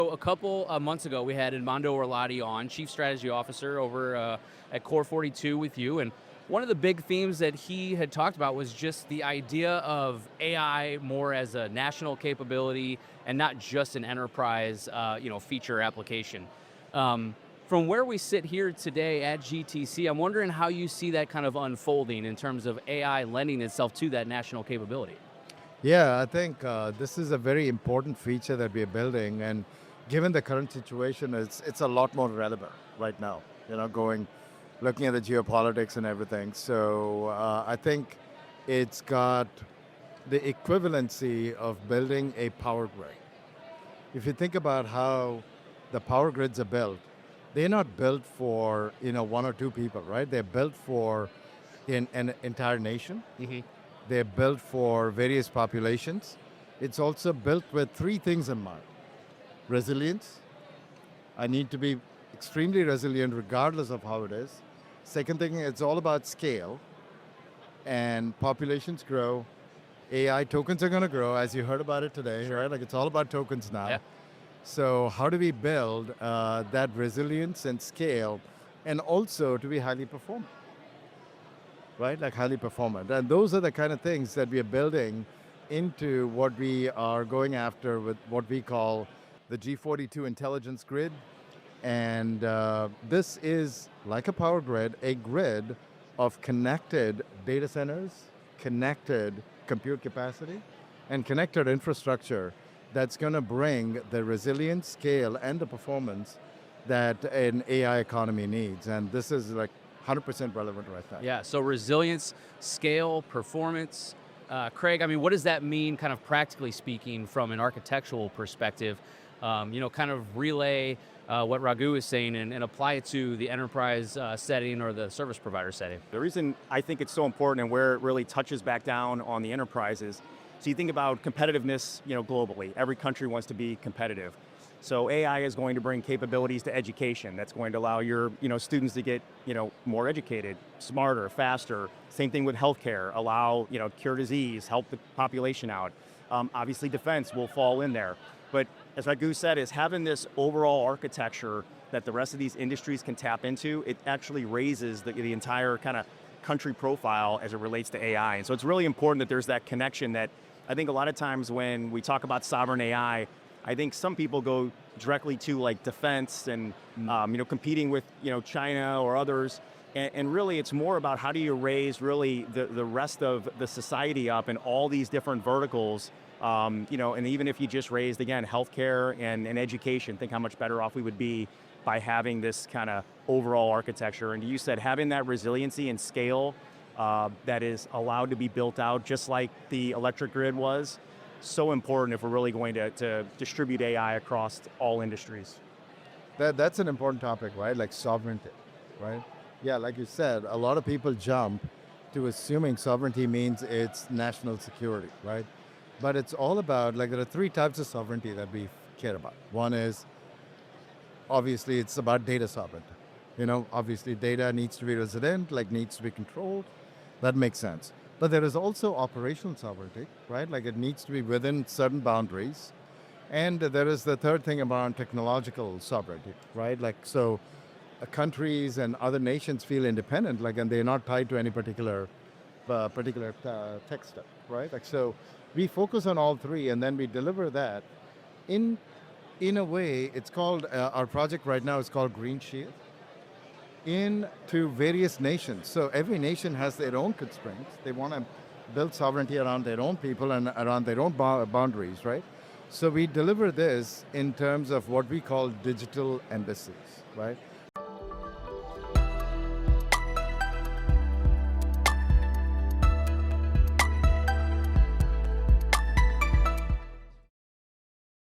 So a couple months ago, we had Edmondo Orlati on, Chief Strategy Officer over at Core 42 with you. And one of the big themes that he had talked about was just the idea of AI more as a national capability and not just an enterprise, feature application. From where we sit here today at GTC, I'm wondering how you see that kind of unfolding in terms of AI lending itself to that national capability. Yeah, I think this is a very important feature that we are building, and given the current situation, it's a lot more relevant right now. Looking at the geopolitics and everything. So I think it's got the equivalency of building a power grid. If you think about how the power grids are built, they're not built for one or two people, right? They're built for an entire nation. They're built for various populations. It's also built with three things in mind. Resilience. I need to be extremely resilient regardless of how it is. Second thing, it's all about scale. And populations grow. AI tokens are going to grow, as you heard about it today, right? Like it's all about tokens now. Yeah. So how do we build that resilience and scale, and also to be highly performant? Right? Like highly performant. And those are the kind of things that we are building into what we are going after with what we call the G42 intelligence grid. And this is like a power grid, a grid of connected data centers, connected compute capacity, and connected infrastructure that's going to bring the resilience, scale, and the performance that an AI economy needs. And this is like 100% relevant right now. Yeah, so resilience, scale, performance. Craig, I mean, what does that mean kind of practically speaking from an architectural perspective? Kind of relay what Raghu is saying and apply it to the enterprise setting or the service provider setting. The reason I think it's so important and where it really touches back down on the enterprises, so you think about competitiveness, globally. Every country wants to be competitive. So AI is going to bring capabilities to education. That's going to allow your students to get more educated, smarter, faster. Same thing with healthcare. Allow cure disease, help the population out. Obviously, defense will fall in there. But as Raghu said, is having this overall architecture that the rest of these industries can tap into. It actually raises the entire kind of country profile as it relates to AI. And so it's really important that there's that connection. That I think a lot of times when we talk about sovereign AI, I think some people go directly to like defense and competing with China or others, and really it's more about how do you raise really the rest of the society up in all these different verticals, and even if you just raised again healthcare and education, think how much better off we would be by having this kind of overall architecture. And you said having that resiliency and scale that is allowed to be built out just like the electric grid was. So important if we're really going to distribute AI across all industries. That's an important topic, right? Like sovereignty, right? Yeah, like you said, a lot of people jump to assuming sovereignty means it's national security, right? But it's all about, like there are three types of sovereignty that we care about. One is, obviously it's about data sovereignty. Obviously data needs to be resident, like needs to be controlled. That makes sense. But there is also operational sovereignty, right? Like it needs to be within certain boundaries. And there is the third thing about technological sovereignty, right? Like so countries and other nations feel independent, like, and they're not tied to any particular tech stack, right? Like so we focus on all three and then we deliver that in a way. It's called, our project right now is called Green Shield, into various nations. So every nation has their own constraints. They want to build sovereignty around their own people and around their own boundaries, right? So we deliver this in terms of what we call digital embassies, right?